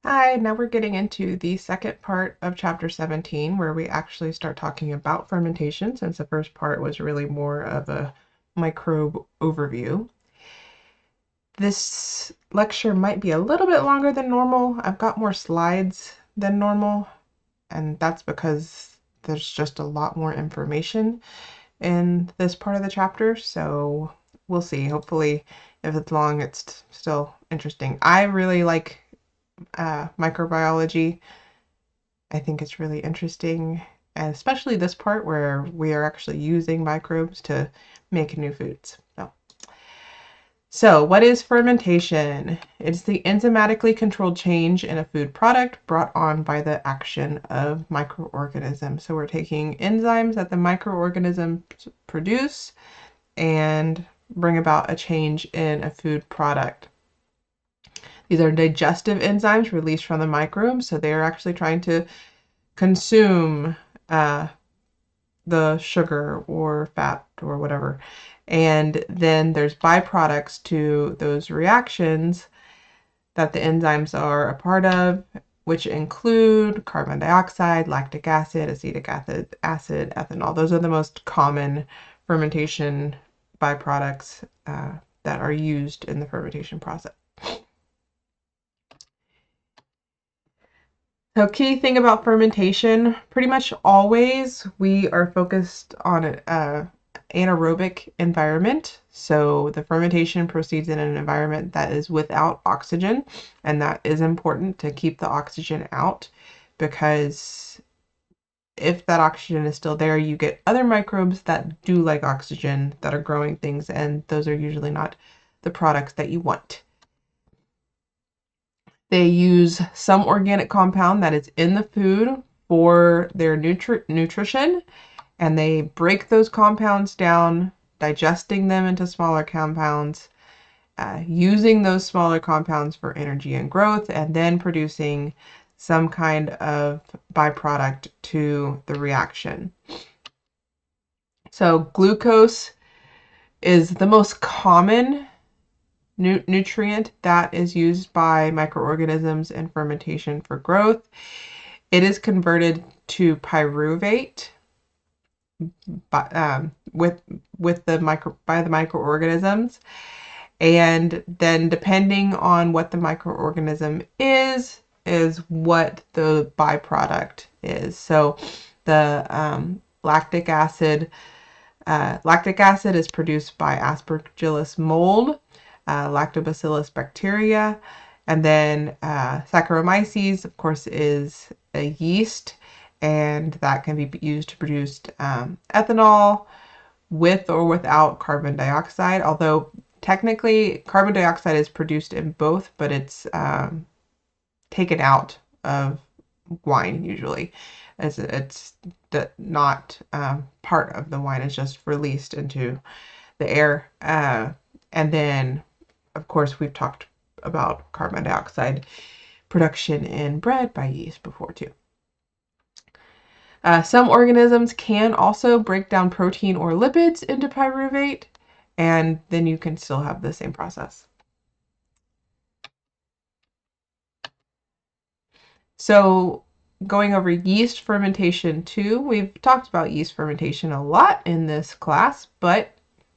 Hi, now we're getting into the second part of chapter 17, where we actually start talking about fermentation, since the first part was really more of a microbe overview. This lecture might be a little bit longer than normal. I've got more slides than normal, and that's because there's just a lot more information in this part of the chapter, so we'll see. Hopefully, if it's long, it's still interesting. I really like microbiology. I think it's really interesting, and especially this part where we are actually using microbes to make new foods. So what is fermentation? It's the enzymatically controlled change in a food product brought on by the action of microorganisms. So we're taking enzymes that the microorganisms produce and bring about a change in a food product. These are digestive enzymes released from the microbes, so they are actually trying to consume the sugar or fat or whatever. And then there's byproducts to those reactions that the enzymes are a part of, which include carbon dioxide, lactic acid, acetic acid, ethanol. Those are the most common fermentation byproducts that are used in the fermentation process. So key thing about fermentation, pretty much always we are focused on an anaerobic environment. So the fermentation proceeds in an environment that is without oxygen, and that is important to keep the oxygen out, because if that oxygen is still there, you get other microbes that do like oxygen that are growing things, and those are usually not the products that you want. They use some organic compound that is in the food for their nutrition, and they break those compounds down, digesting them into smaller compounds, using those smaller compounds for energy and growth, and then producing some kind of byproduct to the reaction. So glucose is the most common nutrient that is used by microorganisms in fermentation for growth. It is converted to pyruvate by the microorganisms, and then depending on what the microorganism is what the byproduct is. So the lactic acid is produced by Aspergillus mold, Lactobacillus bacteria, and then Saccharomyces, of course, is a yeast, and that can be used to produce ethanol with or without carbon dioxide, although technically carbon dioxide is produced in both, but it's taken out of wine usually, as it's not part of the wine. It's just released into the air. And then, of course, we've talked about carbon dioxide production in bread by yeast before too. Some organisms can also break down protein or lipids into pyruvate, and then you can still have the same process. So going over yeast fermentation too, we've talked about yeast fermentation a lot in this class, but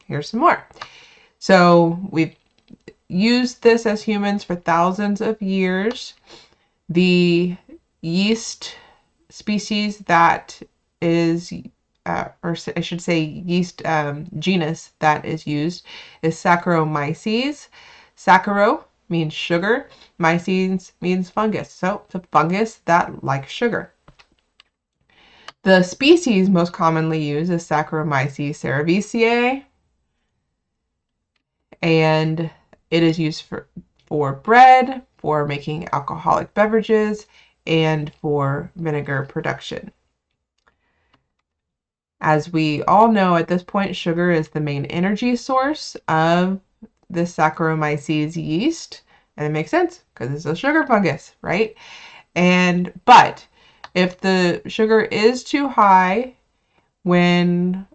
here's some more. So we've used this as humans for thousands of years. The yeast species that is, or I should say yeast genus that is used is Saccharomyces. Saccharose means sugar. Myces means fungus. So it's a fungus that likes sugar. The species most commonly used is Saccharomyces cerevisiae, and it is used for bread, for making alcoholic beverages, and for vinegar production. As we all know at this point, sugar is the main energy source of the Saccharomyces yeast, and it makes sense because it's a sugar fungus, right? But if the sugar is too high when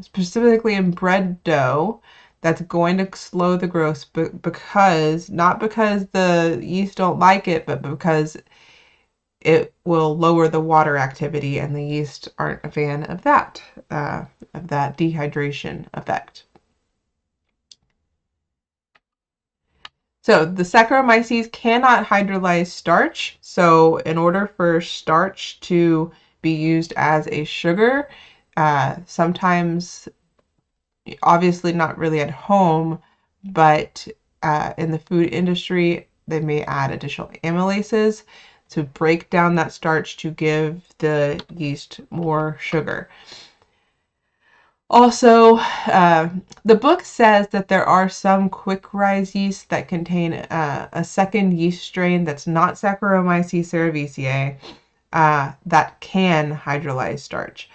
specifically in bread dough, that's going to slow the growth because, not because the yeast don't like it, but because it will lower the water activity, and the yeast aren't a fan of that dehydration effect. So the Saccharomyces cannot hydrolyze starch. So in order for starch to be used as a sugar, sometimes, obviously not really at home, but in the food industry, they may add additional amylases to break down that starch to give the yeast more sugar. Also, the book says that there are some quick rise yeasts that contain a second yeast strain that's not Saccharomyces cerevisiae that can hydrolyze starch.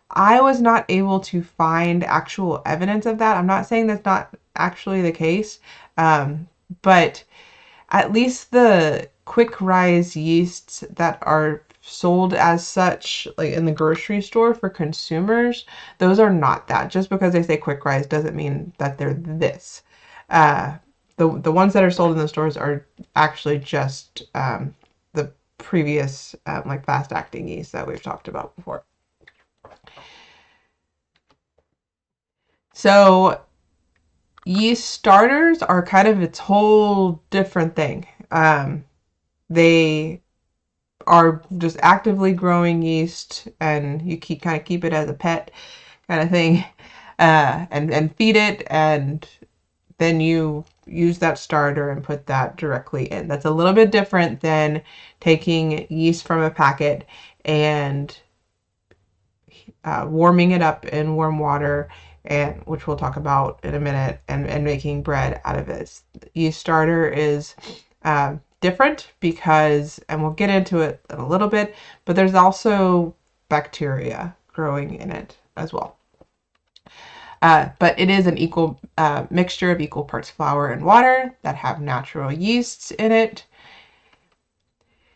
I was not able to find actual evidence of that. I'm not saying that's not actually the case, but at least the quick rise yeasts that are sold as such, like in the grocery store for consumers, those are not that. Just because they say quick rise doesn't mean that they're this. The ones that are sold in the stores are actually just the previous like fast acting yeast that we've talked about before. So yeast starters are kind of its whole different thing. They are just actively growing yeast, and you kind of keep it as a pet kind of thing, and feed it, and then you use that starter and put that directly in. That's a little bit different than taking yeast from a packet and warming it up in warm water, and which we'll talk about in a minute, and making bread out of it. Yeast starter is different because, and we'll get into it in a little bit, but there's also bacteria growing in it as well. But it is an equal mixture of equal parts flour and water that have natural yeasts in it.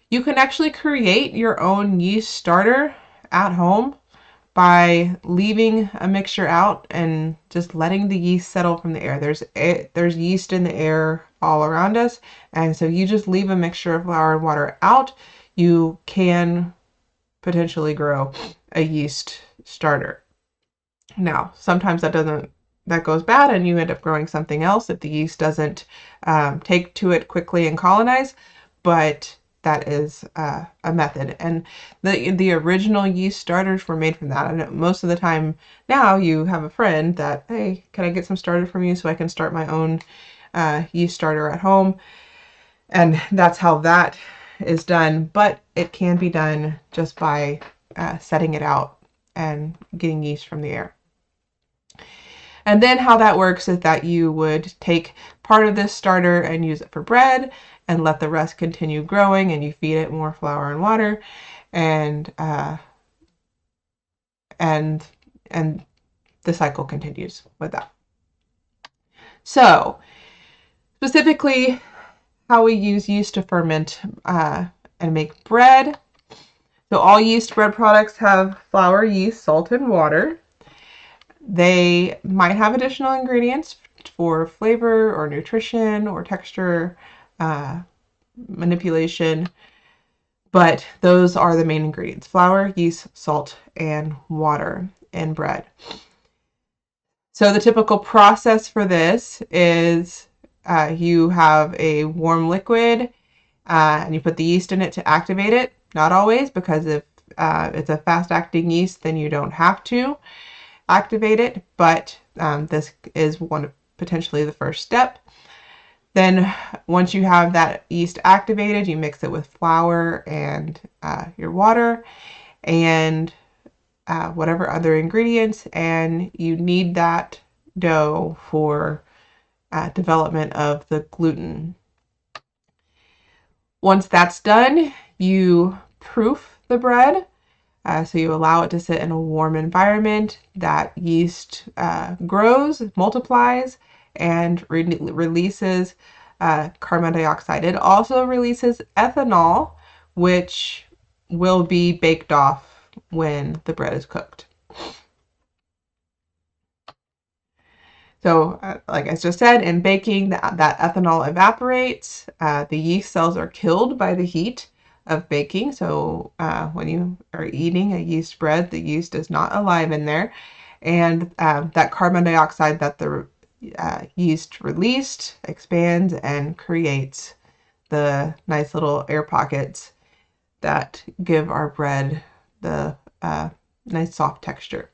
You can actually create your own yeast starter at home by leaving a mixture out and just letting the yeast settle from the air. There's yeast in the air all around us, and so you just leave a mixture of flour and water out. You can potentially grow a yeast starter. Now, sometimes that goes bad, and you end up growing something else if the yeast doesn't take to it quickly and colonize, but that is a method. And the original yeast starters were made from that. And most of the time now you have a friend that, hey, can I get some starter from you so I can start my own yeast starter at home? And that's how that is done. But it can be done just by setting it out and getting yeast from the air. And then how that works is that you would take part of this starter and use it for bread and let the rest continue growing, and you feed it more flour and water, and the cycle continues with that. So specifically how we use yeast to ferment and make bread. So all yeast bread products have flour, yeast, salt, and water. They might have additional ingredients for flavor or nutrition or texture manipulation, but those are the main ingredients: flour, yeast, salt, and water in bread. So the typical process for this is you have a warm liquid and you put the yeast in it to activate it. Not always, because if it's a fast-acting yeast, then you don't have to activate it, but this is potentially the first step. Then once you have that yeast activated, you mix it with flour and your water and whatever other ingredients, and you knead that dough for development of the gluten. Once that's done, you proof the bread. So you allow it to sit in a warm environment. That yeast grows, multiplies, and releases carbon dioxide. It also releases ethanol, which will be baked off when the bread is cooked. So like I just said, in baking, that ethanol evaporates. The yeast cells are killed by the heat of baking. So when you are eating a yeast bread, the yeast is not alive in there. And that carbon dioxide that the yeast released expands and creates the nice little air pockets that give our bread the nice soft texture.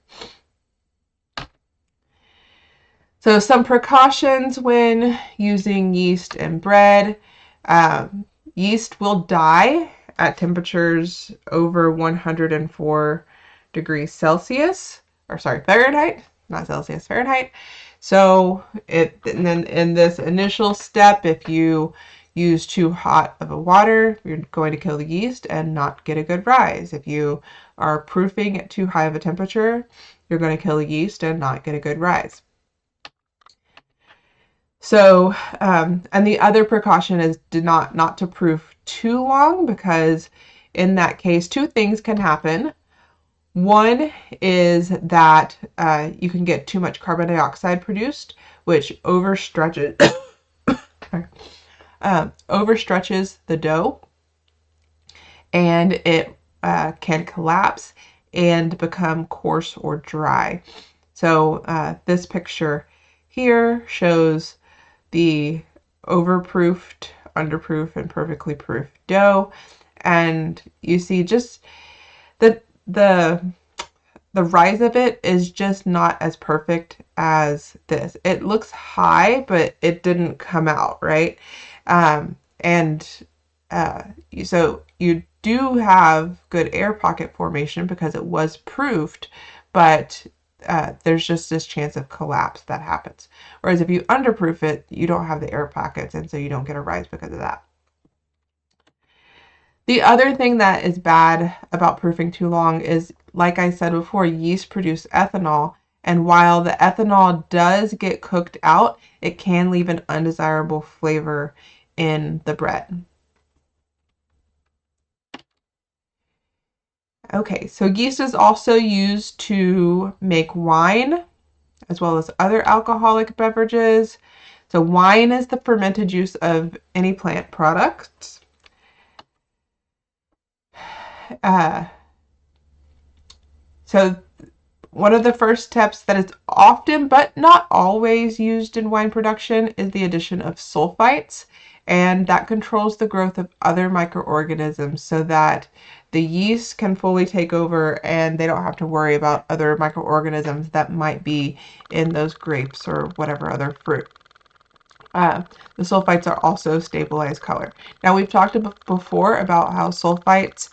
So some precautions when using yeast in bread. Yeast will die at temperatures over 104 degrees Celsius, or sorry, Fahrenheit, not Celsius, Fahrenheit. So and then in this initial step, if you use too hot of a water, you're going to kill the yeast and not get a good rise. If you are proofing at too high of a temperature, you're going to kill the yeast and not get a good rise. So, and the other precaution is not to proof too long, because in that case, two things can happen. One is that you can get too much carbon dioxide produced, which overstretches overstretches the dough, and it can collapse and become coarse or dry. So this picture here shows the overproofed, underproof, and perfectly proofed dough, and you see just the rise of it is just not as perfect as this. It looks high, but it didn't come out right. So you do have good air pocket formation because it was proofed, but there's just this chance of collapse that happens. Whereas if you underproof it, you don't have the air pockets, and so you don't get a rise because of that. The other thing that is bad about proofing too long is, like I said before, yeast produce ethanol, and while the ethanol does get cooked out, it can leave an undesirable flavor in the bread. Okay, so yeast is also used to make wine as well as other alcoholic beverages. So wine is the fermented juice of any plant products. So one of the first steps that is often but not always used in wine production is the addition of sulfites, and that controls the growth of other microorganisms so that the yeast can fully take over and they don't have to worry about other microorganisms that might be in those grapes or whatever other fruit. The sulfites are also stabilize color. Now, we've talked before about how sulfites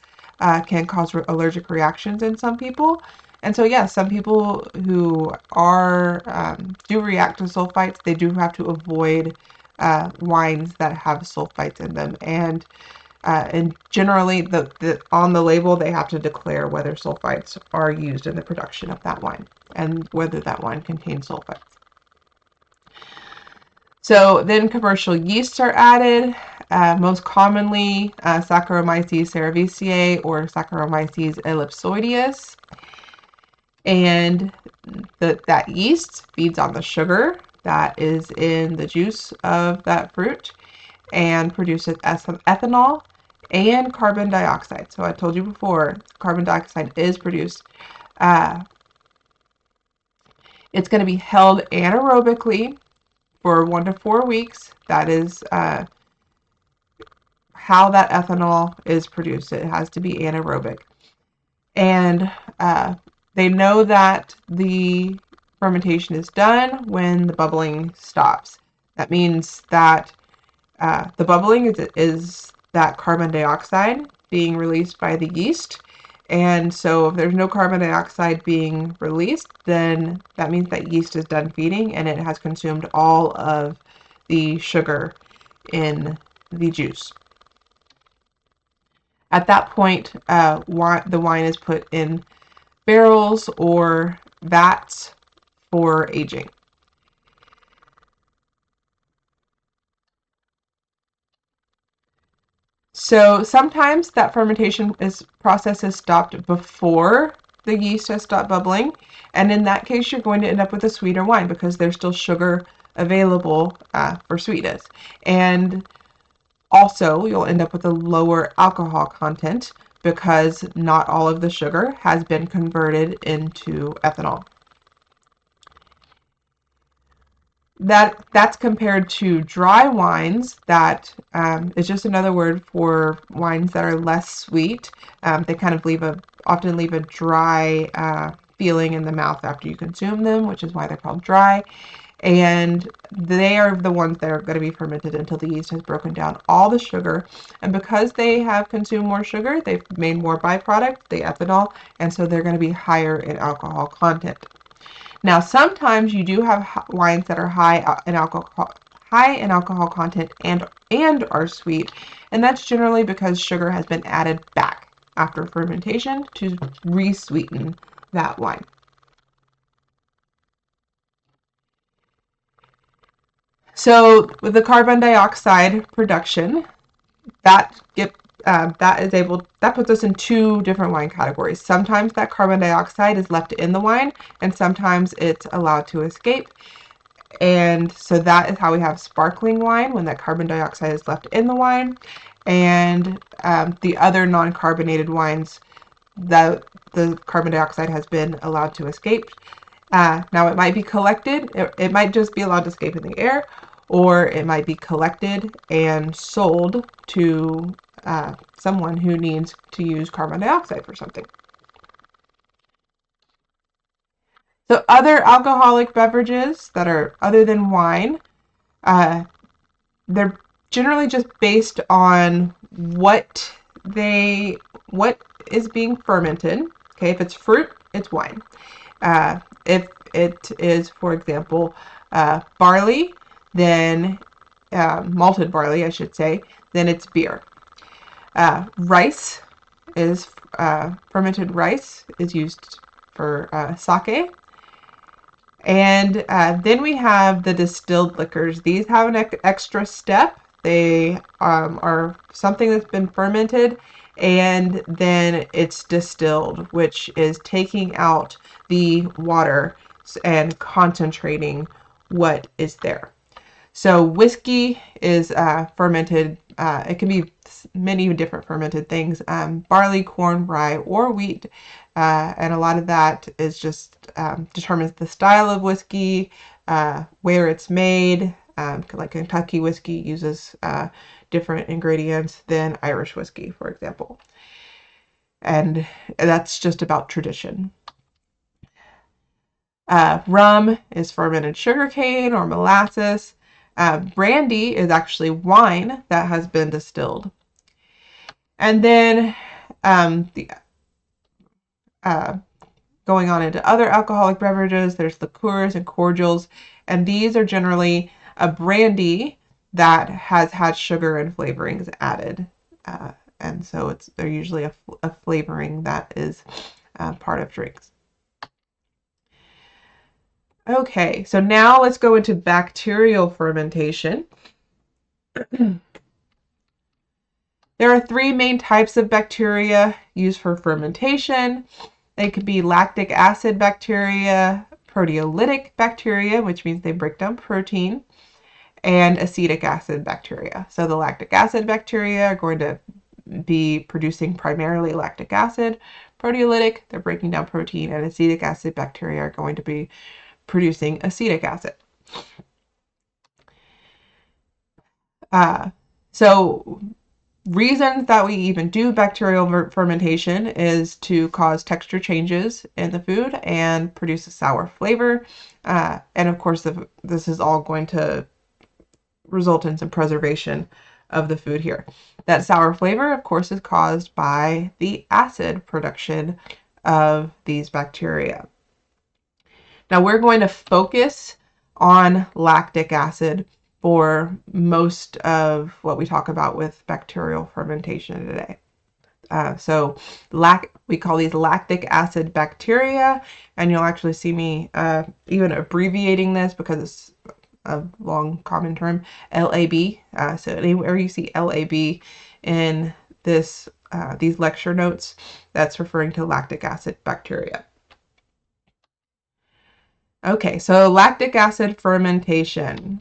can cause allergic reactions in some people. And so, yes, some people who are do react to sulfites, they do have to avoid wines that have sulfites in them. And generally, on the label, they have to declare whether sulfites are used in the production of that wine and whether that wine contains sulfites. So then commercial yeasts are added, most commonly Saccharomyces cerevisiae or Saccharomyces ellipsoideus. And that yeast feeds on the sugar that is in the juice of that fruit and produces ethanol and carbon dioxide. So I told you before, carbon dioxide is produced. It's going to be held anaerobically for 1 to 4 weeks. That is how that ethanol is produced. It has to be anaerobic. And they know that the fermentation is done when the bubbling stops. That means that the bubbling is that carbon dioxide being released by the yeast. And so if there's no carbon dioxide being released, then that means that yeast is done feeding and it has consumed all of the sugar in the juice. At that point, the wine is put in barrels or vats for aging. So sometimes that fermentation process is stopped before the yeast has stopped bubbling. And in that case, you're going to end up with a sweeter wine because there's still sugar available for sweetness. And also, you'll end up with a lower alcohol content because not all of the sugar has been converted into ethanol. That's compared to dry wines. That is just another word for wines that are less sweet. They kind of often leave a dry feeling in the mouth after you consume them, which is why they're called dry. And they are the ones that are going to be fermented until the yeast has broken down all the sugar. And because they have consumed more sugar, they've made more byproduct, the ethanol, and so they're going to be higher in alcohol content. Now, sometimes you do have wines that are high in alcohol content and are sweet, and that's generally because sugar has been added back after fermentation to re-sweeten that wine. So with the carbon dioxide production, that puts us in two different wine categories. Sometimes that carbon dioxide is left in the wine, and sometimes it's allowed to escape. And so that is how we have sparkling wine, when that carbon dioxide is left in the wine. And the other non-carbonated wines, the carbon dioxide has been allowed to escape. Now it might be collected, it might just be allowed to escape in the air, or it might be collected and sold to someone who needs to use carbon dioxide for something. So other alcoholic beverages that are other than wine, they're generally just based on what is being fermented. Okay, if it's fruit, it's wine. If it is, for example, barley, then malted barley, I should say, then it's beer. Rice is fermented rice is used for sake. And then we have the distilled liquors. These have an extra step. They are something that's been fermented, and then it's distilled, which is taking out the water and concentrating what is there. So whiskey is fermented. It can be many different fermented things, barley, corn, rye, or wheat. And a lot of that is just determines the style of whiskey, where it's made. Like Kentucky whiskey uses different ingredients than Irish whiskey, for example. And that's just about tradition. Rum is fermented sugarcane or molasses. Brandy is actually wine that has been distilled. And then going on into other alcoholic beverages, there's liqueurs and cordials, and these are generally a brandy that has had sugar and flavorings added. And so they're usually a flavoring that is part of drinks. Okay, so now let's go into bacterial fermentation. There are three main types of bacteria used for fermentation. They could be lactic acid bacteria, proteolytic bacteria, which means they break down protein, and acetic acid bacteria. So the lactic acid bacteria are going to be producing primarily lactic acid. Proteolytic, they're breaking down protein, and acetic acid bacteria are going to be producing acetic acid. So reasons that we even do bacterial fermentation is to cause texture changes in the food and produce a sour flavor. And of course, this is all going to result in some preservation of the food here. That sour flavor, of course, is caused by the acid production of these bacteria. Now we're going to focus on lactic acid for most of what we talk about with bacterial fermentation today. We call these lactic acid bacteria, and you'll actually see me even abbreviating this because it's a long common term, LAB. So anywhere you see LAB in this these lecture notes, that's referring to lactic acid bacteria. Okay, so lactic acid fermentation.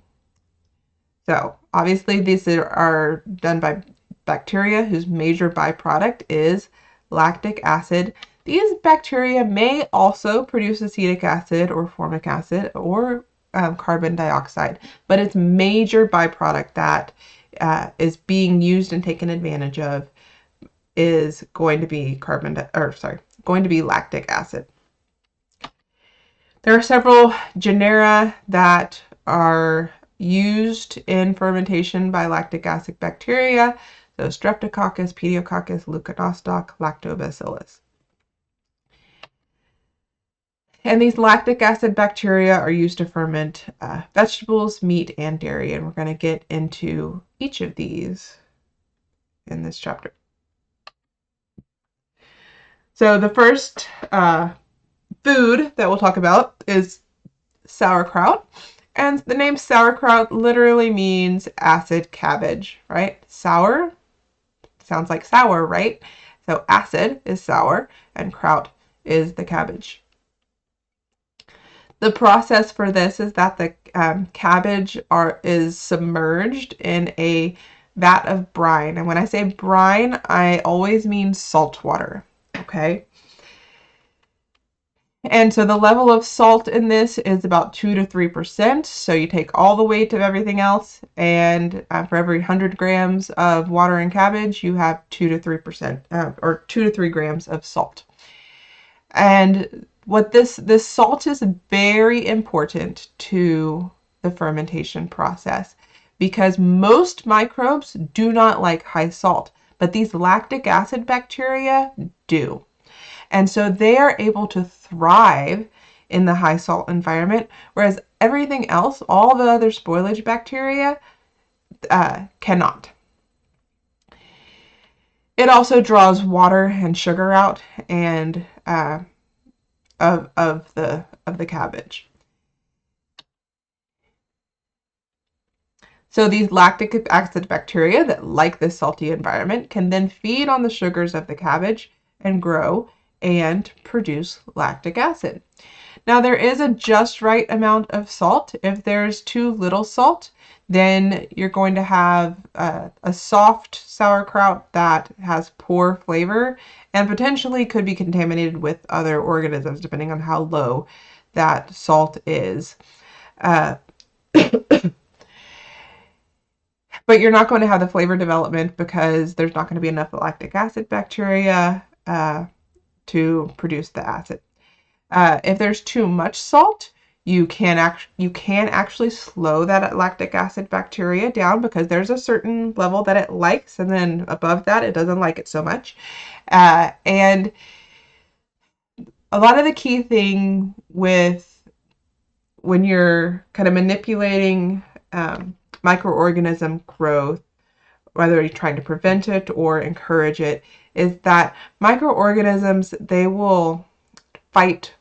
So obviously these are done by bacteria whose major byproduct is lactic acid. These bacteria may also produce acetic acid or formic acid or carbon dioxide, but its major byproduct that is being used and taken advantage of is going to be lactic acid. There are several genera that are used in fermentation by lactic acid bacteria, so Streptococcus, Pediococcus, Leuconostoc, Lactobacillus. And these lactic acid bacteria are used to ferment vegetables, meat, and dairy, and we're going to get into each of these in this chapter. So the first food that we'll talk about is sauerkraut. And the name sauerkraut literally means acid cabbage, right? Sour sounds like sour, right? So acid is sour and kraut is the cabbage. The process for this is that the cabbage is submerged in a vat of brine. And when I say brine, I always mean salt water, okay? And so the level of salt in this is about 2 to 3%. So you take all the weight of everything else, and for every 100 grams of water and cabbage, you have 2 to 3%, or 2 to 3 grams of salt. And what this salt is very important to the fermentation process because most microbes do not like high salt, but these lactic acid bacteria do. And so they are able to thrive in the high salt environment, whereas everything else, all the other spoilage bacteria, cannot. It also draws water and sugar out and of the cabbage. So these lactic acid bacteria that like this salty environment can then feed on the sugars of the cabbage and grow and produce lactic acid. Now there is a just right amount of salt. If there's too little salt, then you're going to have a soft sauerkraut that has poor flavor and potentially could be contaminated with other organisms depending on how low that salt is. But you're not going to have the flavor development because there's not going to be enough lactic acid bacteria to produce the acid. If there's too much salt, you can actually slow that lactic acid bacteria down because there's a certain level that it likes, and then above that, it doesn't like it so much. And a lot of the key thing with when you're kind of manipulating microorganism growth, whether you're trying to prevent it or encourage it, is that microorganisms, they will fight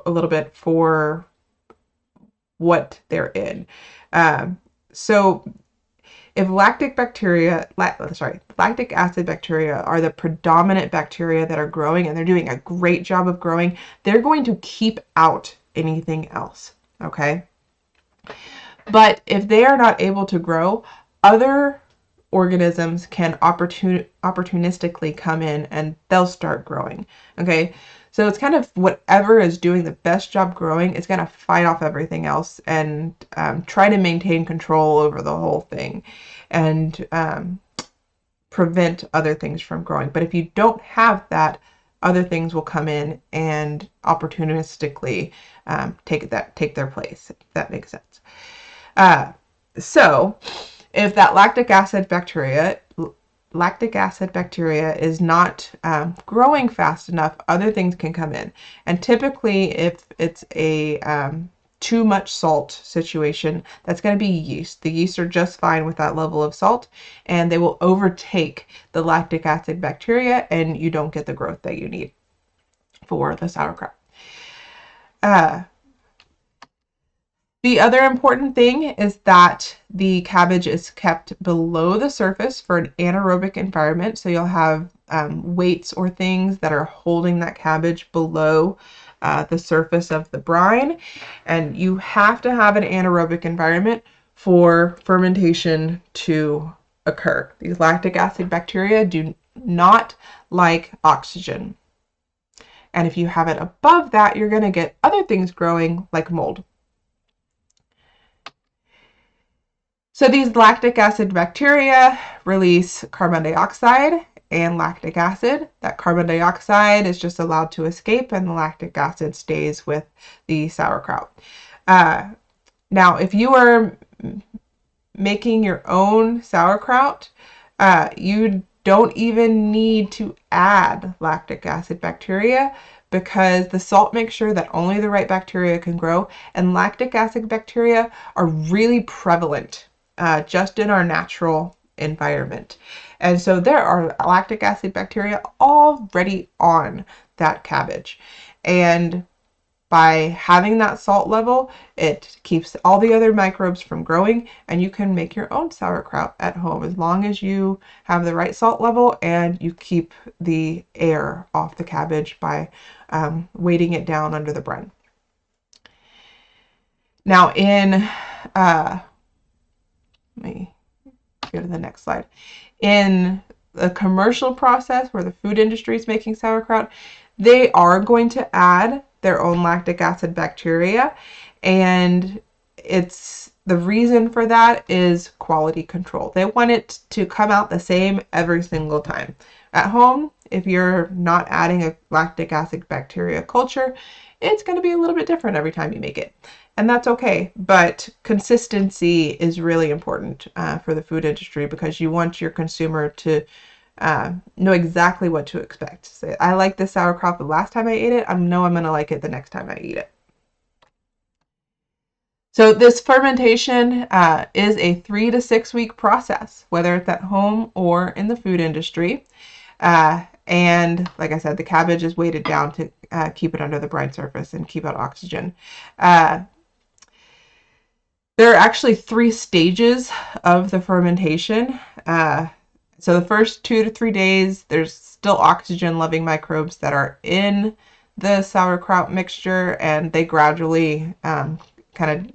a little bit for what they're in. So if lactic acid bacteria are the predominant bacteria that are growing and they're doing a great job of growing, they're going to keep out anything else, okay? But if they are not able to grow, other organisms can opportunistically come in and they'll start growing, okay? So it's kind of whatever is doing the best job growing is going to fight off everything else and try to maintain control over the whole thing and prevent other things from growing. But if you don't have that, other things will come in and opportunistically take their place, if that makes sense. So if that lactic acid bacteria is not growing fast enough, other things can come in. And typically, if it's a too much salt situation, that's going to be yeast. The yeast are just fine with that level of salt, and they will overtake the lactic acid bacteria, and you don't get the growth that you need for the sauerkraut. The other important thing is that the cabbage is kept below the surface for an anaerobic environment. So you'll have weights or things that are holding that cabbage below the surface of the brine. And you have to have an anaerobic environment for fermentation to occur. These lactic acid bacteria do not like oxygen. And if you have it above that, you're going to get other things growing like mold. So these lactic acid bacteria release carbon dioxide and lactic acid. That carbon dioxide is just allowed to escape, and the lactic acid stays with the sauerkraut. Now, if you are making your own sauerkraut, you don't even need to add lactic acid bacteria, because the salt makes sure that only the right bacteria can grow, and lactic acid bacteria are really prevalent just in our natural environment. And so there are lactic acid bacteria already on that cabbage. And by having that salt level, it keeps all the other microbes from growing, and you can make your own sauerkraut at home as long as you have the right salt level and you keep the air off the cabbage by weighting it down under the brine. Now let me go to the next slide. In the commercial process where the food industry is making sauerkraut, they are going to add their own lactic acid bacteria, and the reason for that is quality control. They want it to come out the same every single time. At home, if you're not adding a lactic acid bacteria culture, it's going to be a little bit different every time you make it. And that's okay, but consistency is really important for the food industry, because you want your consumer to know exactly what to expect. So I like this sauerkraut the last time I ate it, I know I'm going to like it the next time I eat it. So this fermentation is a 3 to 6 week process, whether it's at home or in the food industry. And like I said, the cabbage is weighted down to keep it under the brine surface and keep out oxygen. There are actually 3 stages of the fermentation. So the first 2 to 3 days, there's still oxygen-loving microbes that are in the sauerkraut mixture, and they gradually kind of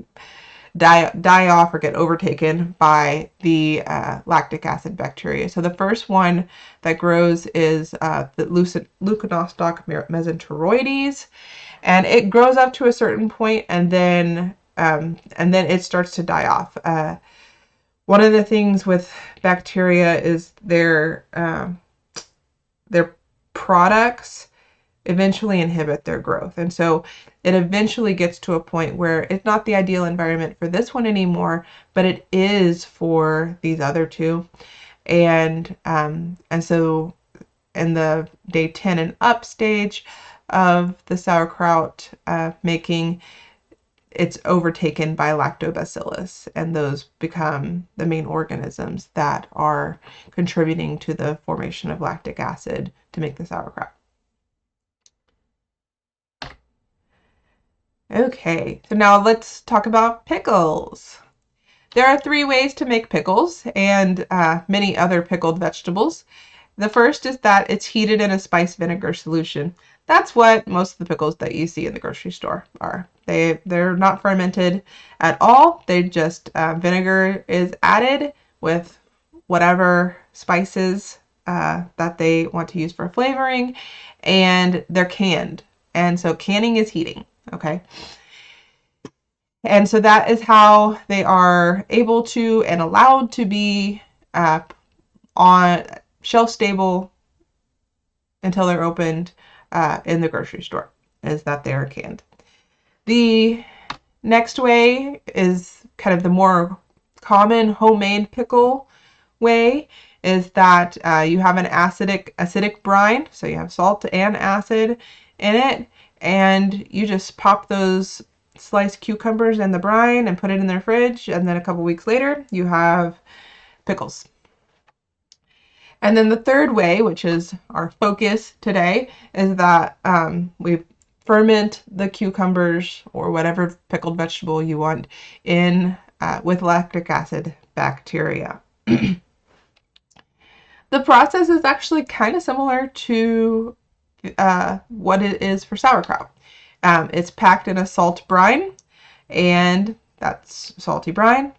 die off or get overtaken by the lactic acid bacteria. So the first one that grows is the Leuconostoc mesenteroides, and it grows up to a certain point, and then it starts to die off. One of the things with bacteria is their products eventually inhibit their growth. And so it eventually gets to a point where it's not the ideal environment for this one anymore, but it is for these other two. And so in the day 10 and up stage of the sauerkraut making, it's overtaken by lactobacillus, and those become the main organisms that are contributing to the formation of lactic acid to make the sauerkraut. Okay, so now let's talk about pickles. There are 3 ways to make pickles and many other pickled vegetables. The first is that it's heated in a spice vinegar solution. That's what most of the pickles that you see in the grocery store are. They're not fermented at all. They just vinegar is added with whatever spices that they want to use for flavoring, and they're canned. And so canning is heating, okay? And so that is how they are able to and allowed to be on shelf stable until they're opened in the grocery store, is that they are canned. The next way is kind of the more common homemade pickle way, is that you have an acidic brine, so you have salt and acid in it, and you just pop those sliced cucumbers in the brine and put it in their fridge, and then a couple weeks later you have pickles. And then the third way, which is our focus today, is that we ferment the cucumbers or whatever pickled vegetable you want in with lactic acid bacteria. The process is actually kind of similar to what it is for sauerkraut. It's packed in a salt brine, and that's salty brine.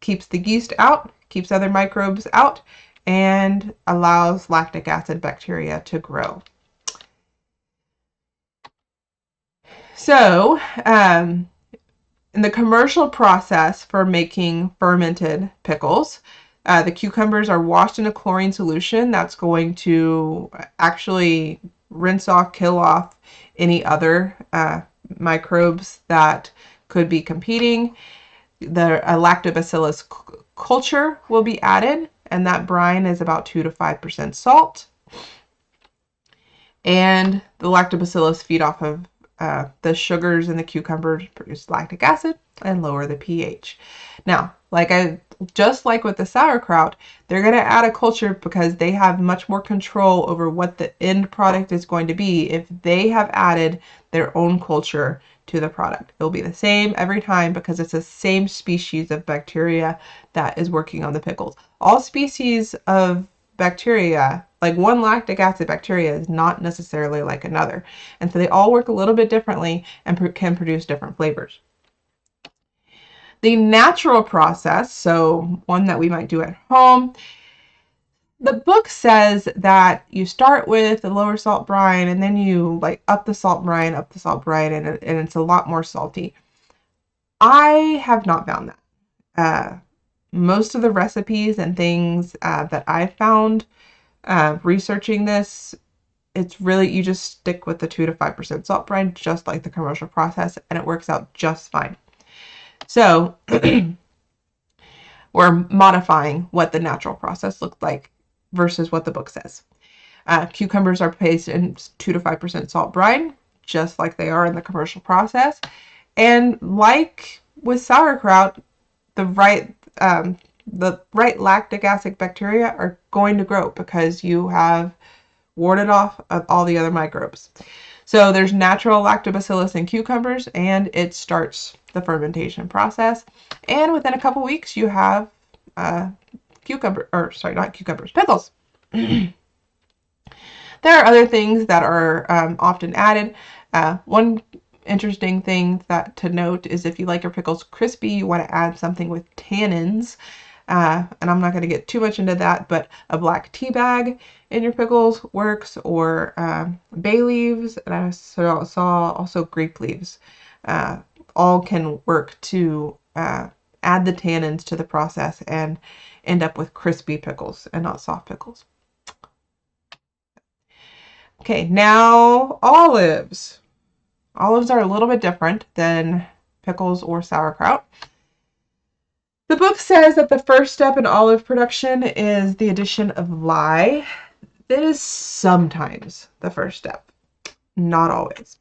Keeps the yeast out, keeps other microbes out, and allows lactic acid bacteria to grow. So, in the commercial process for making fermented pickles, the cucumbers are washed in a chlorine solution that's going to actually rinse off, kill off any other microbes that could be competing. The lactobacillus culture will be added, and that brine is about 2 to 5% salt. And the lactobacillus feed off of the sugars in the cucumbers, produce lactic acid and lower the pH. Now, just like with the sauerkraut, they're going to add a culture because they have much more control over what the end product is going to be if they have added their own culture to the product. It'll be the same every time because it's the same species of bacteria that is working on the pickles. All species of bacteria, like one lactic acid bacteria, is not necessarily like another. And so they all work a little bit differently and can produce different flavors. The natural process, so one that we might do at home, the book says that you start with the lower salt brine and then you up the salt brine, and it's a lot more salty. I have not found that. Most of the recipes and things that I've found researching this, it's really, you just stick with the 2 to 5% salt brine, just like the commercial process, and it works out just fine. So we're modifying what the natural process looked like versus what the book says. Cucumbers are placed in 2 to 5% salt brine, just like they are in the commercial process. And like with sauerkraut, the right lactic acid bacteria are going to grow because you have warded off all the other microbes. So there's natural lactobacillus in cucumbers, and it starts the fermentation process. And within a couple weeks, you have pickles. There are other things that are often added. One interesting thing to note is if you like your pickles crispy, you want to add something with tannins. And I'm not going to get too much into that, but a black tea bag in your pickles works, or bay leaves, and I saw also grape leaves. All can work to add the tannins to the process and end up with crispy pickles and not soft pickles. Okay, now olives. Olives are a little bit different than pickles or sauerkraut. The book says that the first step in olive production is the addition of lye. That is sometimes the first step, not always,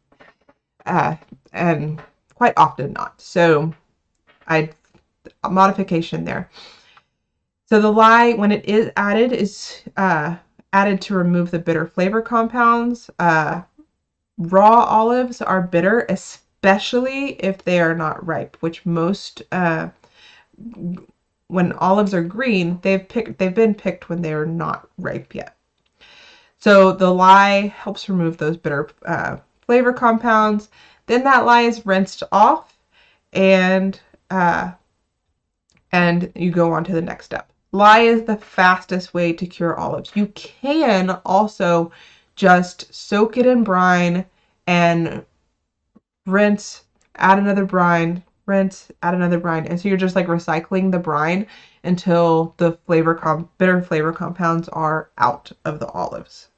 and quite often not. So a modification there. So the lye, when it is added, is added to remove the bitter flavor compounds. Raw olives are bitter, especially if they are not ripe, which most when olives are green, they've been picked when they are not ripe yet. So the lye helps remove those bitter flavor compounds. Then that lye is rinsed off, and you go on to the next step. Lye is the fastest way to cure olives. You can also just soak it in brine and rinse, add another brine, rinse, add another brine. And so you're just recycling the brine until the bitter flavor compounds are out of the olives.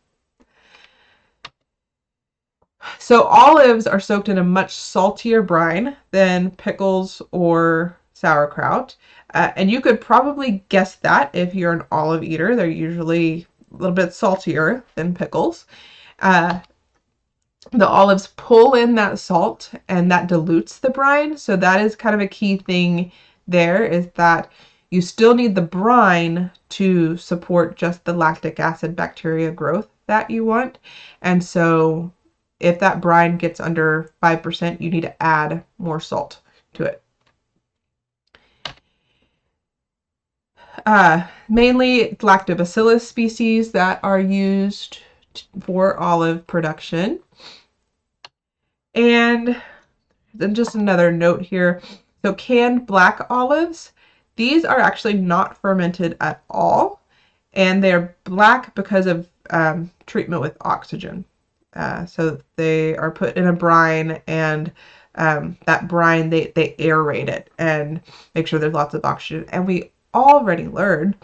So olives are soaked in a much saltier brine than pickles or sauerkraut. And you could probably guess that if you're an olive eater. They're usually a little bit saltier than pickles. The olives pull in that salt, and that dilutes the brine. So that is kind of a key thing there, is that you still need the brine to support just the lactic acid bacteria growth that you want. And so if that brine gets under 5%, you need to add more salt to it. Mainly lactobacillus species that are used for olive production. And then just another note here. So canned black olives, these are actually not fermented at all. And they're black because of treatment with oxygen. So they are put in a brine, and that brine, they aerate it and make sure there's lots of oxygen. And we already learned,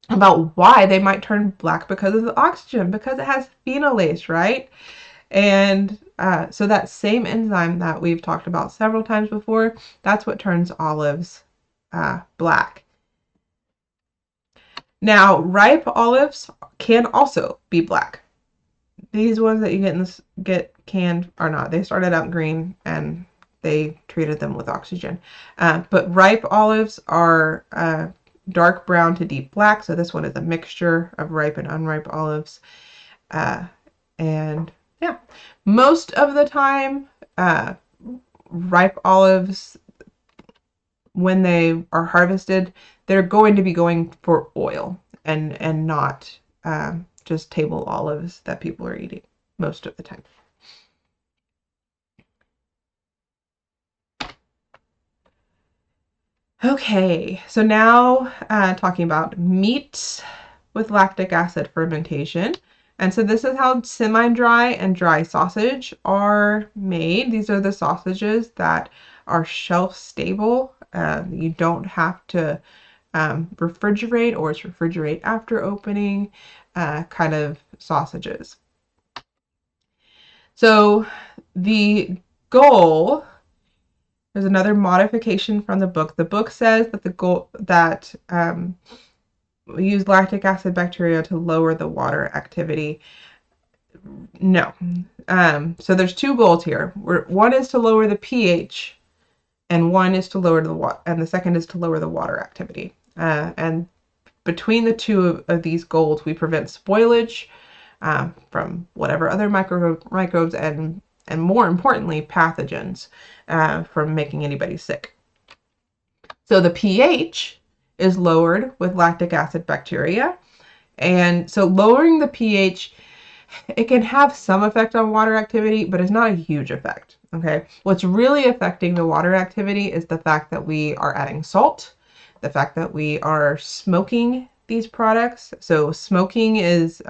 about why they might turn black because of the oxygen, because it has phenolase, right? And so that same enzyme that we've talked about several times before, that's what turns olives black. Now, ripe olives can also be black. These ones that you get canned are not. They started out green and they treated them with oxygen. But ripe olives are dark brown to deep black. So this one is a mixture of ripe and unripe olives. And yeah, most of the time, ripe olives, when they are harvested, they're going to be going for oil and not just table olives that people are eating most of the time. Okay, so now talking about meats with lactic acid fermentation. And so this is how semi-dry and dry sausage are made. These are the sausages that are shelf stable. You don't have to refrigerate, or it's refrigerate after opening kind of sausages. So the goal, there's another modification from the book. The book says that the goal that we use lactic acid bacteria to lower the water activity. No. So there's two goals here. One is to lower the pH, and one is to lower the water, and the second is to lower the water activity. And between the two of these goals, we prevent spoilage from whatever other microbes and more importantly, pathogens from making anybody sick. So the pH is lowered with lactic acid bacteria. And so lowering the pH, it can have some effect on water activity, but it's not a huge effect. Okay. What's really affecting the water activity is the fact that we are adding salt, the fact that we are smoking these products. So smoking is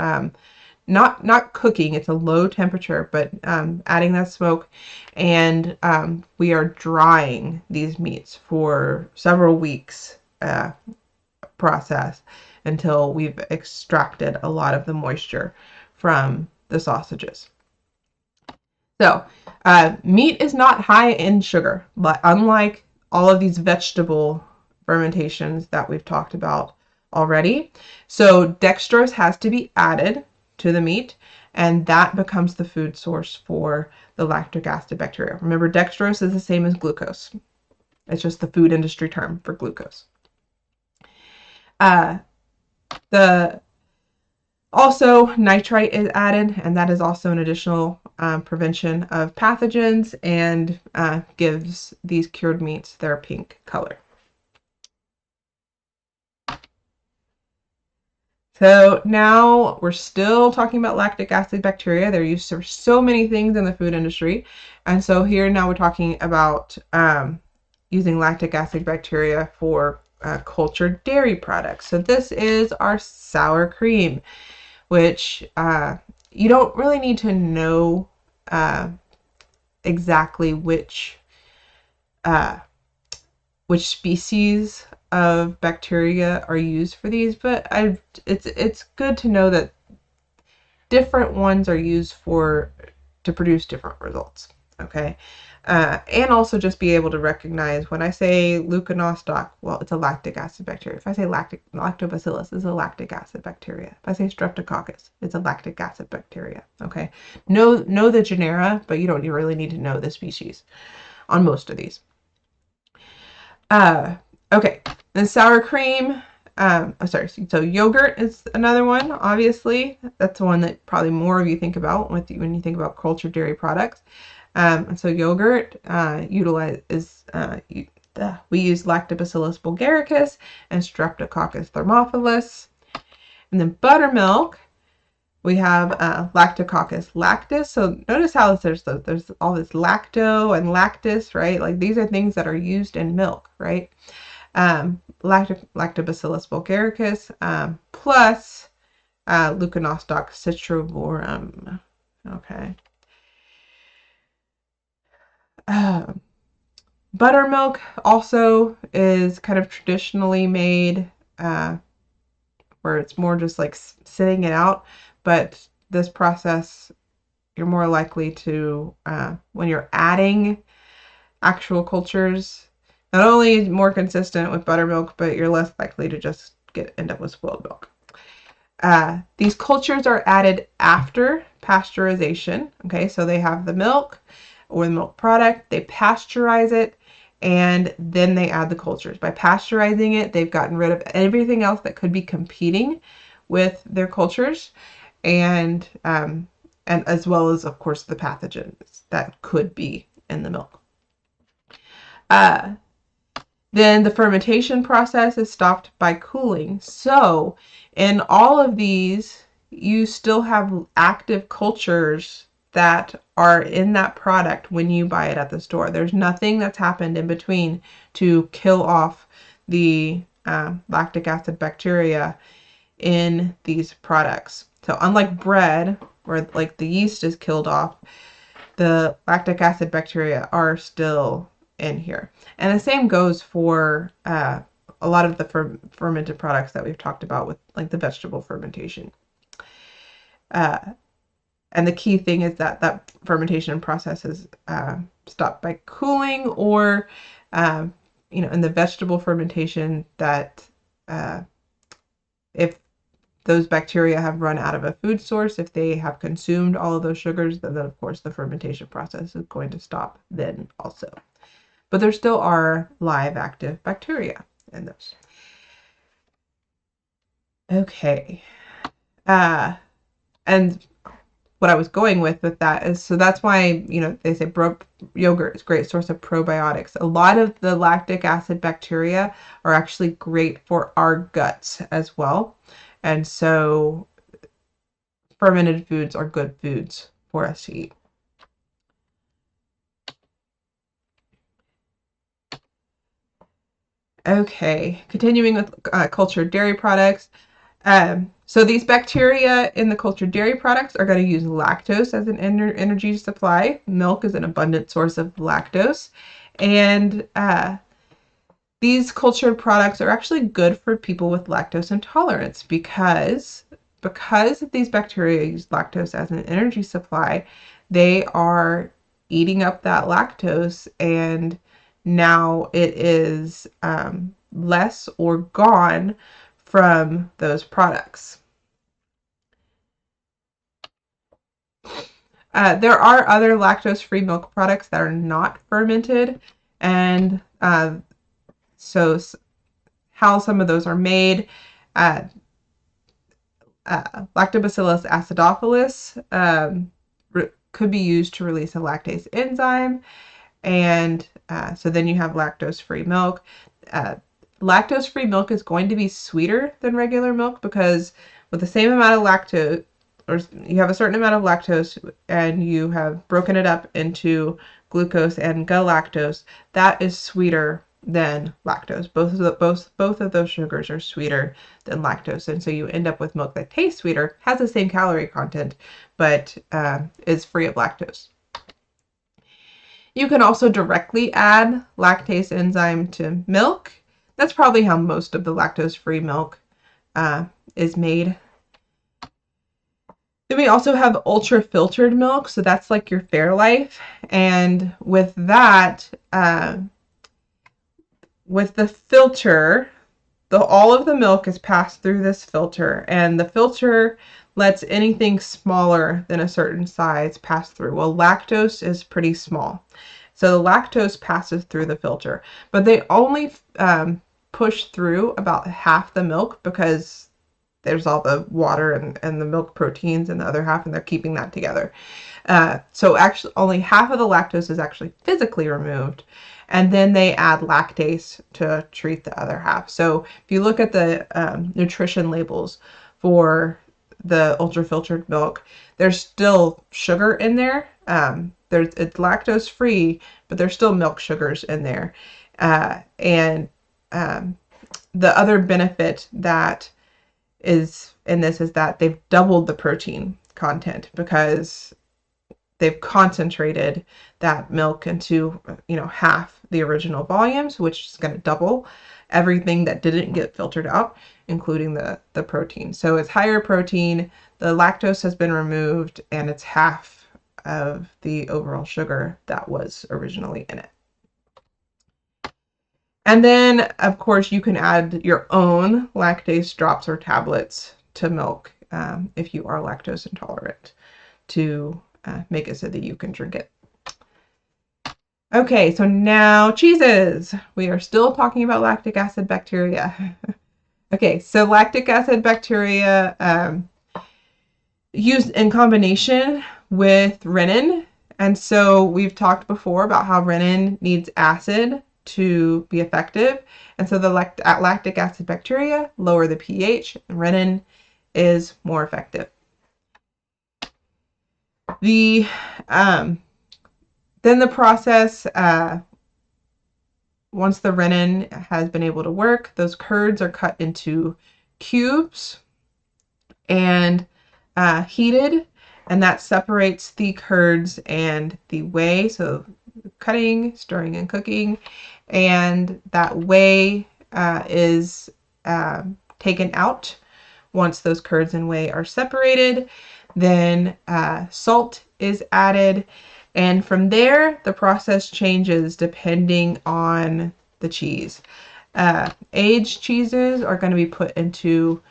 not cooking, it's a low temperature, but adding that smoke, and we are drying these meats for several weeks process until we've extracted a lot of the moisture from the sausages. So meat is not high in sugar, but unlike all of these vegetable fermentations that we've talked about already. So dextrose has to be added to the meat, and that becomes the food source for the lactic acid bacteria. Remember, dextrose is the same as glucose. It's just the food industry term for glucose. Also nitrite is added, and that is also an additional prevention of pathogens and gives these cured meats their pink color. So now we're still talking about lactic acid bacteria. They're used for so many things in the food industry. And so here now we're talking about using lactic acid bacteria for cultured dairy products. So this is our sour cream, which you don't really need to know exactly which species of bacteria are used for these, but it's good to know that different ones are used to produce different results. Okay, and also just be able to recognize when I say Leuconostoc, well, it's a lactic acid bacteria. If I say lactobacillus, it's a lactic acid bacteria. If I say Streptococcus, it's a lactic acid bacteria. Okay, know the genera, but you don't really need to know the species on most of these. Okay, then sour cream. sorry, so yogurt is another one, obviously. That's the one that probably more of you think about when you think about cultured dairy products. So yogurt we use Lactobacillus bulgaricus and Streptococcus thermophilus. And then buttermilk, we have Lactococcus lactis. So notice how there's all this lacto and lactis, right? Like these are things that are used in milk, right? Lactobacillus bulgaricus plus Leuconostoc citrovorum. Okay. Buttermilk also is kind of traditionally made where it's more just like sitting it out, but this process you're more likely to, when you're adding actual cultures, not only more consistent with buttermilk, but you're less likely to just end up with spoiled milk. These cultures are added after pasteurization. Okay, so they have the milk or the milk product, they pasteurize it, and then they add the cultures. By pasteurizing it, they've gotten rid of everything else that could be competing with their cultures, and as well as, of course, the pathogens that could be in the milk. Then the fermentation process is stopped by cooling. So in all of these, you still have active cultures that are in that product when you buy it at the store. There's nothing that's happened in between to kill off the lactic acid bacteria in these products. So unlike bread, where like the yeast is killed off, the lactic acid bacteria are still in here. And the same goes for a lot of the fermented products that we've talked about with like the vegetable fermentation. And the key thing is that fermentation process is stopped by cooling, or in the vegetable fermentation, that if those bacteria have run out of a food source, if they have consumed all of those sugars, then of course the fermentation process is going to stop then also. But there still are live active bacteria in those. Okay. And what I was going with that is, so that's why, they say yogurt is a great source of probiotics. A lot of the lactic acid bacteria are actually great for our guts as well. And so fermented foods are good foods for us to eat. Okay, continuing with cultured dairy products. So these bacteria in the cultured dairy products are going to use lactose as an energy supply. Milk is an abundant source of lactose. And these cultured products are actually good for people with lactose intolerance because these bacteria use lactose as an energy supply, they are eating up that lactose, and now it is less or gone from those products. There are other lactose-free milk products that are not fermented, and so how some of those are made. Lactobacillus acidophilus could be used to release a lactase enzyme, and so then you have lactose-free milk. Lactose-free milk is going to be sweeter than regular milk because with the same amount of lactose, or you have a certain amount of lactose and you have broken it up into glucose and galactose, that is sweeter than lactose. Both of those sugars are sweeter than lactose, and so you end up with milk that tastes sweeter, has the same calorie content, but is free of lactose. You can also directly add lactase enzyme to milk. That's probably how most of the lactose-free milk is made. Then we also have ultra-filtered milk, so that's like your Fairlife. And with that, with the filter, all of the milk is passed through this filter, and the filter lets anything smaller than a certain size pass through. Well, lactose is pretty small, so the lactose passes through the filter, but they only push through about half the milk because there's all the water and the milk proteins in the other half, and they're keeping that together. So actually only half of the lactose is actually physically removed, and then they add lactase to treat the other half. So if you look at the nutrition labels for the ultra-filtered milk, there's still sugar in there. It's lactose free, but there's still milk sugars in there. And the other benefit that is in this is that they've doubled the protein content because they've concentrated that milk into, half the original volumes, which is going to double everything that didn't get filtered out, including the protein. So it's higher protein, the lactose has been removed, and it's half of the overall sugar that was originally in it. And then, of course, you can add your own lactase drops or tablets to milk if you are lactose intolerant to make it so that you can drink it. Okay, so now cheeses. We are still talking about lactic acid bacteria. Okay, so lactic acid bacteria used in combination with rennin. And so we've talked before about how rennin needs acid to be effective. And so the lactic acid bacteria lower the pH, and rennin is more effective. Then the process, once the rennin has been able to work, those curds are cut into cubes and heated, and that separates the curds and the whey. So cutting, stirring, and cooking, and that whey is taken out. Once those curds and whey are separated, then salt is added, and from there the process changes depending on the cheese. Aged cheeses are going to be put into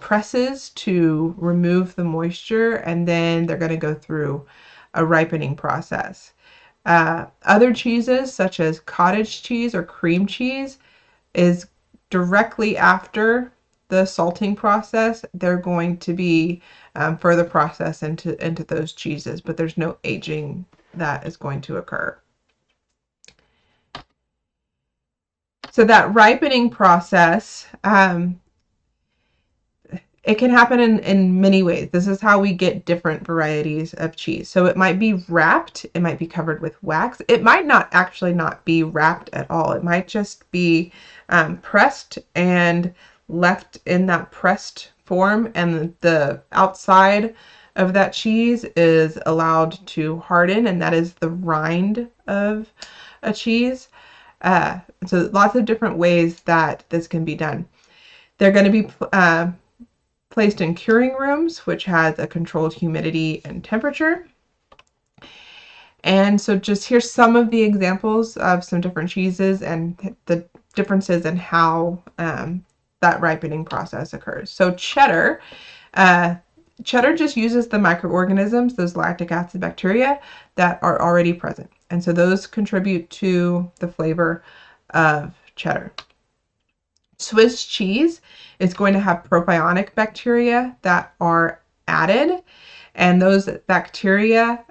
presses to remove the moisture, and then they're going to go through a ripening process. Other cheeses, such as cottage cheese or cream cheese, is directly after the salting process. They're going to be further processed into those cheeses, but there's no aging that is going to occur. So that ripening process, it can happen in many ways. This is how we get different varieties of cheese. So it might be wrapped, it might be covered with wax. It might not be wrapped at all. It might just be pressed and left in that pressed form, and the outside of that cheese is allowed to harden, and that is the rind of a cheese. So lots of different ways that this can be done. They're going to be placed in curing rooms, which has a controlled humidity and temperature. And so just here's some of the examples of some different cheeses and the differences in how that ripening process occurs. So cheddar just uses the microorganisms, those lactic acid bacteria, that are already present. And so those contribute to the flavor of cheddar. Swiss cheese is going to have propionic bacteria that are added, and those bacteria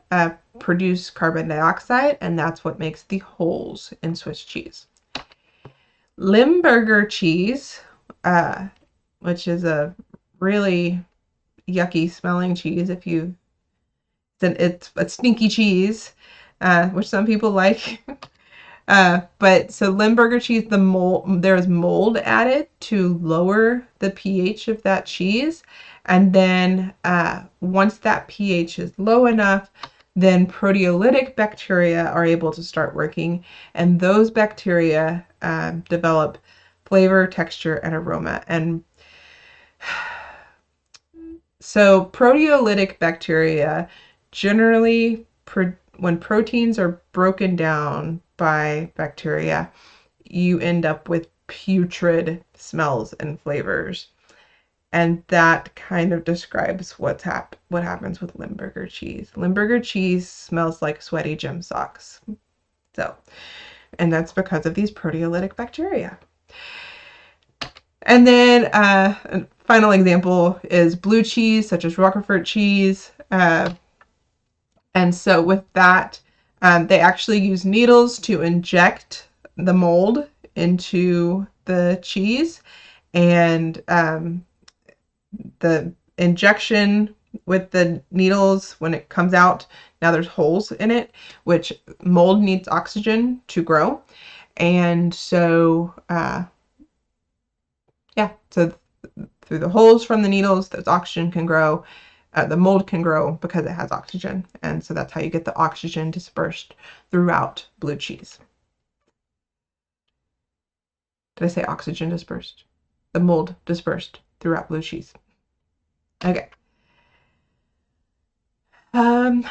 produce carbon dioxide, and that's what makes the holes in Swiss cheese. Limburger cheese, which is a really yucky smelling cheese, it's a stinky cheese, which some people like. But so Limburger cheese, there's mold added to lower the pH of that cheese. And then once that pH is low enough, then proteolytic bacteria are able to start working. And those bacteria develop flavor, texture, and aroma. And so proteolytic bacteria generally, when proteins are broken down by bacteria, you end up with putrid smells and flavors. And that kind of describes what happens with Limburger cheese. Limburger cheese smells like sweaty gym socks. And that's because of these proteolytic bacteria. And then a final example is blue cheese, such as Roquefort cheese. And so with that, they actually use needles to inject the mold into the cheese. And the injection with the needles, when it comes out, now there's holes in it, which mold needs oxygen to grow. And so, yeah, so through the holes from the needles, those oxygen can grow. The mold can grow because it has oxygen. And so that's how you get the oxygen dispersed throughout blue cheese. Did I say oxygen dispersed? The mold dispersed throughout blue cheese. Okay.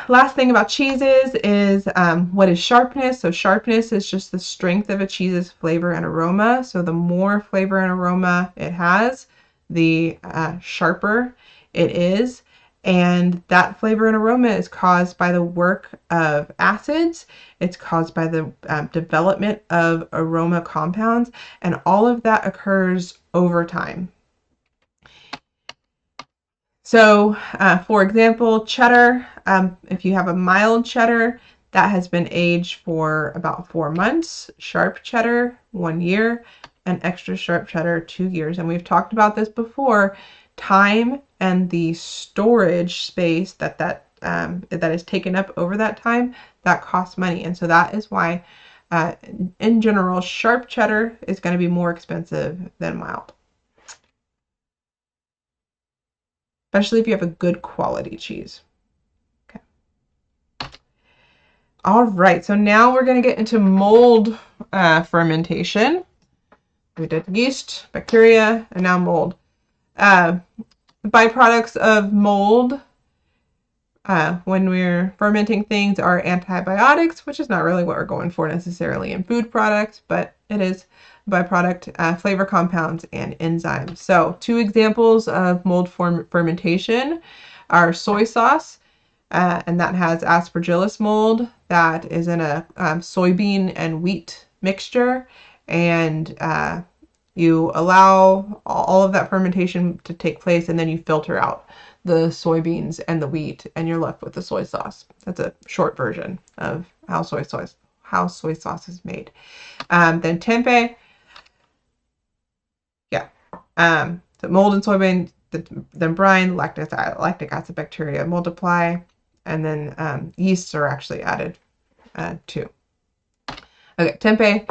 Last thing about cheeses is what is sharpness? So sharpness is just the strength of a cheese's flavor and aroma. So the more flavor and aroma it has, the sharper it is. And that flavor and aroma is caused by the work of acids. It's caused by the development of aroma compounds. And all of that occurs over time. So, for example, cheddar, if you have a mild cheddar, that has been aged for about 4 months, sharp cheddar, 1 year, and extra sharp cheddar, 2 years. And we've talked about this before. Time and the storage space that is taken up over that time, that costs money. And so that is why, in general, sharp cheddar is going to be more expensive than mild. Especially if you have a good quality cheese. Okay. All right, so now we're going to get into mold fermentation. We did yeast, bacteria, and now mold. Byproducts of mold when we're fermenting things are antibiotics, which is not really what we're going for necessarily in food products, but it is byproduct, flavor compounds, and enzymes. So 2 examples of mold fermentation are soy sauce, and that has aspergillus mold that is in a soybean and wheat mixture, and you allow all of that fermentation to take place, and then you filter out the soybeans and the wheat, and you're left with the soy sauce. That's a short version of how soy sauce is made. Then tempeh, yeah. So mold and soybean, then brine, lactic acid bacteria multiply, and then yeasts are actually added too. Okay, tempeh.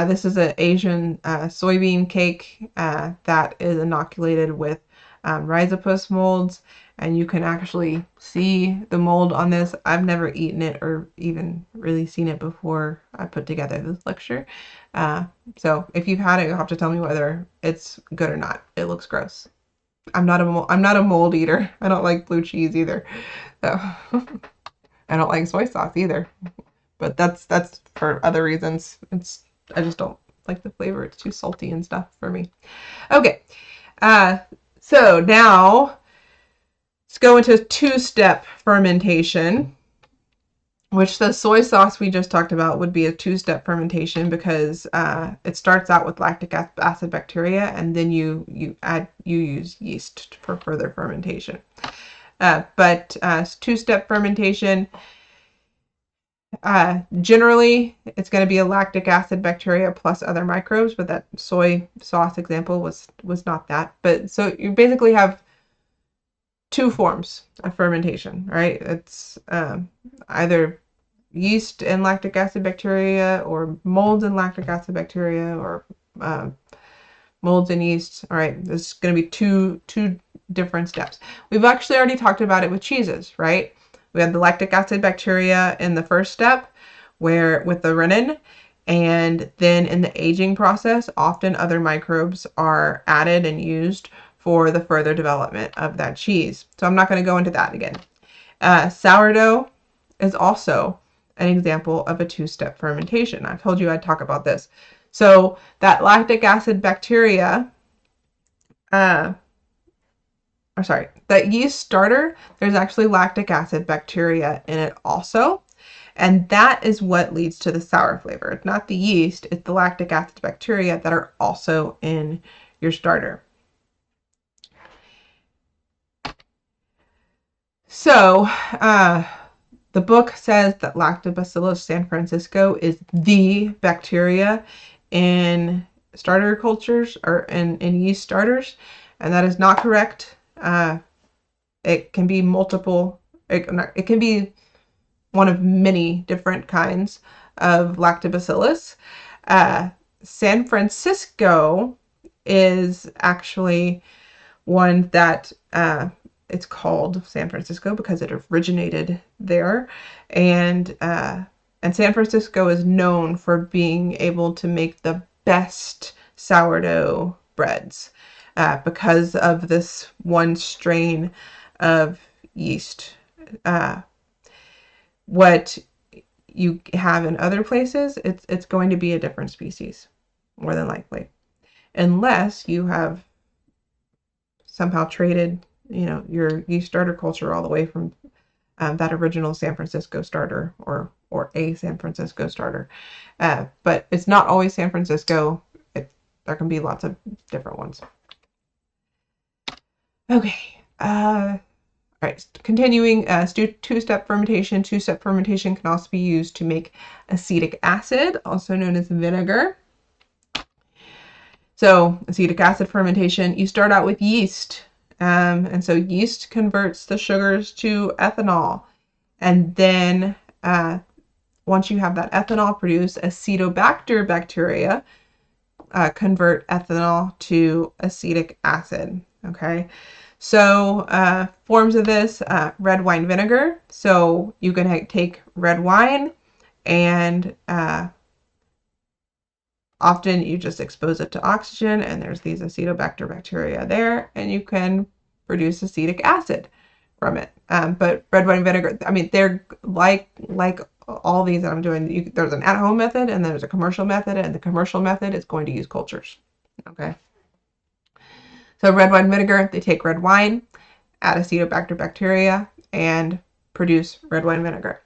This is an Asian soybean cake that is inoculated with rhizopus molds, and you can actually see the mold on this. I've never eaten it or even really seen it before I put together this lecture. So if you've had it, you'll have to tell me whether it's good or not. It looks gross. I'm not a mold eater. I don't like blue cheese either. So I don't like soy sauce either. But that's for other reasons. I just don't like the flavor. It's too salty and stuff for me. Okay. So now let's go into 2-step fermentation, which the soy sauce we just talked about would be a 2-step fermentation because it starts out with lactic acid bacteria, and then you use yeast for further fermentation. But 2-step fermentation, generally it's going to be a lactic acid bacteria plus other microbes, but that soy sauce example was not that. But so you basically have 2 forms of fermentation, right? It's either yeast and lactic acid bacteria, or molds and lactic acid bacteria, or molds and yeast. All right, there's going to be two different steps. We've actually already talked about it with cheeses, right? We had the lactic acid bacteria in the first step, where with the rennet, and then in the aging process, often other microbes are added and used for the further development of that cheese. So I'm not going to go into that again. Sourdough is also an example of a 2-step fermentation. I told you I'd talk about this. So that lactic acid bacteria, that yeast starter, there's actually lactic acid bacteria in it also. And that is what leads to the sour flavor. It's not the yeast, it's the lactic acid bacteria that are also in your starter. So, the book says that Lactobacillus san francisco is the bacteria in starter cultures or in yeast starters, and that is not correct. It can be multiple, it can be one of many different kinds of lactobacillus. San Francisco is actually one that it's called San Francisco because it originated there, and San Francisco is known for being able to make the best sourdough breads because of this one strain of yeast. What you have in other places, it's going to be a different species, more than likely, unless you have somehow traded, your yeast starter culture all the way from that original San Francisco starter or a San Francisco starter. But it's not always San Francisco. There can be lots of different ones. Okay. All right, continuing, two-step fermentation. Two-step fermentation can also be used to make acetic acid, also known as vinegar. So acetic acid fermentation, you start out with yeast. And so yeast converts the sugars to ethanol. And then once you have that ethanol produced, Acetobacter bacteria convert ethanol to acetic acid. Okay. So forms of this, red wine vinegar. So you can take red wine and often you just expose it to oxygen and there's these Acetobacter bacteria there and you can produce acetic acid from it. But red wine vinegar, I mean, they're like all these that I'm doing, there's an at-home method and there's a commercial method, and the commercial method is going to use cultures. Okay. So red wine vinegar, they take red wine, add Acetobacter bacteria, and produce red wine vinegar.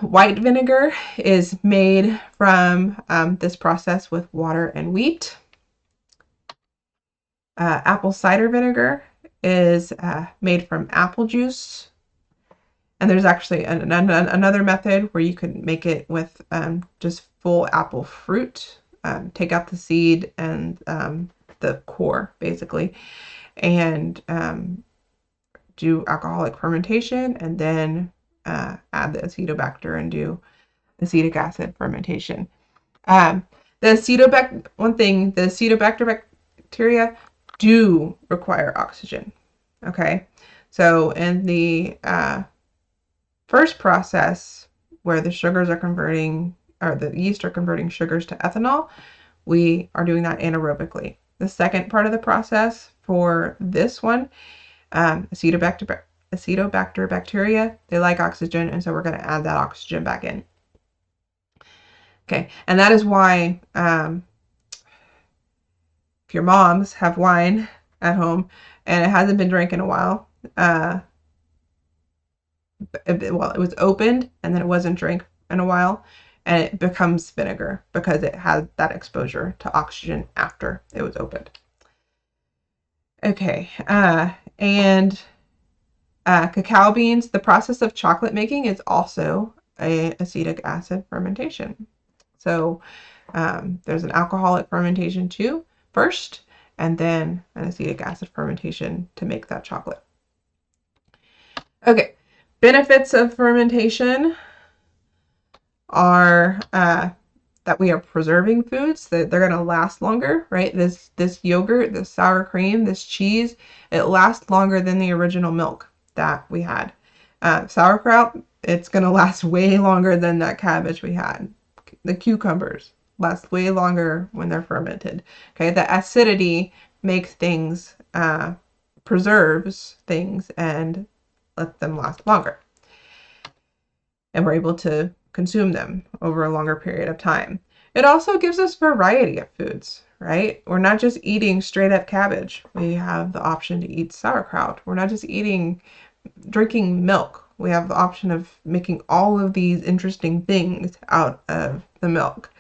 White vinegar is made from this process with water and wheat. Apple cider vinegar is made from apple juice. And there's actually another method where you can make it with just full apple fruit, take out the seed and the core, basically, and do alcoholic fermentation, and then add the Acetobacter and do acetic acid fermentation. The Acetobacter bacteria do require oxygen. Okay, so in the first process where the sugars are converting, or the yeast are converting sugars to ethanol, we are doing that anaerobically. The second part of the process for this one, Acetobacter bacteria, they like oxygen, and so we're going to add that oxygen back in. Okay, and that is why if your moms have wine at home and it hasn't been drank in a while, it was opened and then it wasn't drank in a while, and it becomes vinegar because it had that exposure to oxygen after it was opened. Okay, and cacao beans, the process of chocolate making is also an acetic acid fermentation. So there's an alcoholic fermentation too, first, and then an acetic acid fermentation to make that chocolate. Okay, benefits of fermentation are that we are preserving foods, that they're going to last longer, right? This yogurt, this sour cream, this cheese, it lasts longer than the original milk that we had. Sauerkraut, it's going to last way longer than that cabbage we had. The cucumbers last way longer when they're fermented. Okay, the acidity makes things, preserves things and lets them last longer. And we're able to consume them over a longer period of time. It also gives us variety of foods, right? We're not just eating straight up cabbage. We have the option to eat sauerkraut. We're not just drinking milk. We have the option of making all of these interesting things out of the milk.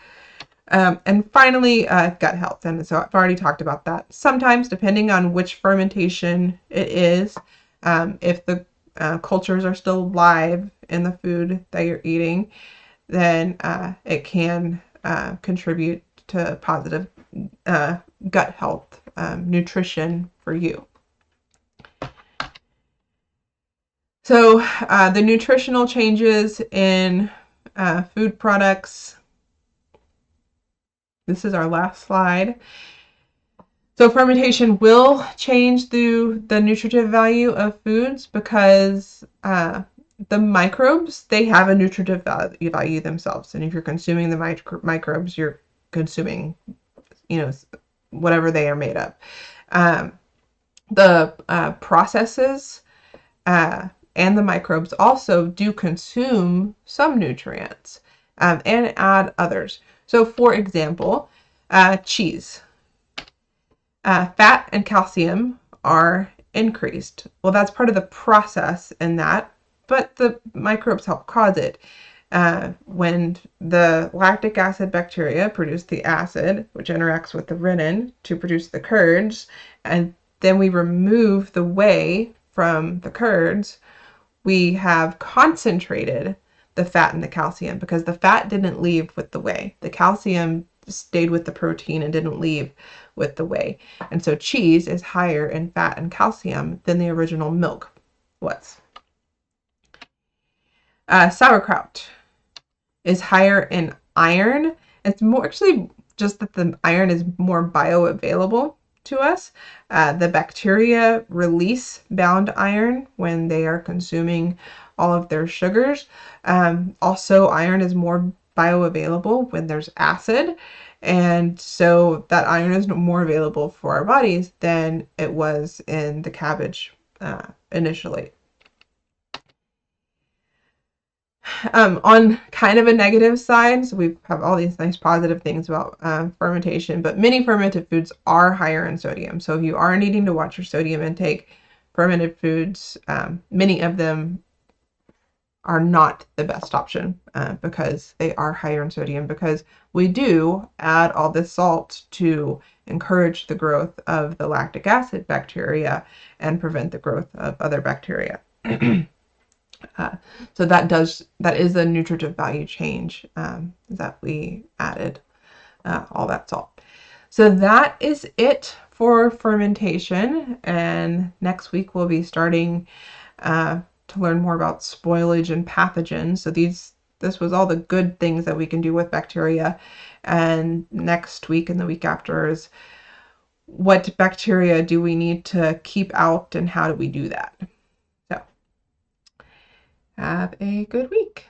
And finally, gut health. And so I've already talked about that. Sometimes, depending on which fermentation it is, if the cultures are still live in the food that you're eating, then it can contribute to positive gut health, nutrition for you. So the nutritional changes in food products. This is our last slide. So fermentation will change the nutritive value of foods because the microbes, they have a nutritive value themselves. And if you're consuming the microbes, you're consuming, whatever they are made of. The processes and the microbes also do consume some nutrients and add others. So for example, cheese. Fat and calcium are increased. Well, that's part of the process in that, but the microbes help cause it. When the lactic acid bacteria produce the acid, which interacts with the rennin to produce the curds, and then we remove the whey from the curds, we have concentrated the fat and the calcium because the fat didn't leave with the whey. The calcium stayed with the protein and didn't leave with the whey. And so cheese is higher in fat and calcium than the original milk was. Sauerkraut is higher in iron. It's more actually just that the iron is more bioavailable to us. The bacteria release bound iron when they are consuming all of their sugars. Also, iron is more bioavailable when there's acid. And so that iron is more available for our bodies than it was in the cabbage initially. On kind of a negative side, so we have all these nice positive things about fermentation, but many fermented foods are higher in sodium. So if you are needing to watch your sodium intake, fermented foods, many of them are not the best option because they are higher in sodium, because we do add all this salt to encourage the growth of the lactic acid bacteria and prevent the growth of other bacteria. So that is a nutritive value change that we added all that salt. So that is it for fermentation, and next week we'll be starting to learn more about spoilage and pathogens. So this was all the good things that we can do with bacteria, and next week and the week after is what bacteria do we need to keep out and how do we do that. So have a good week.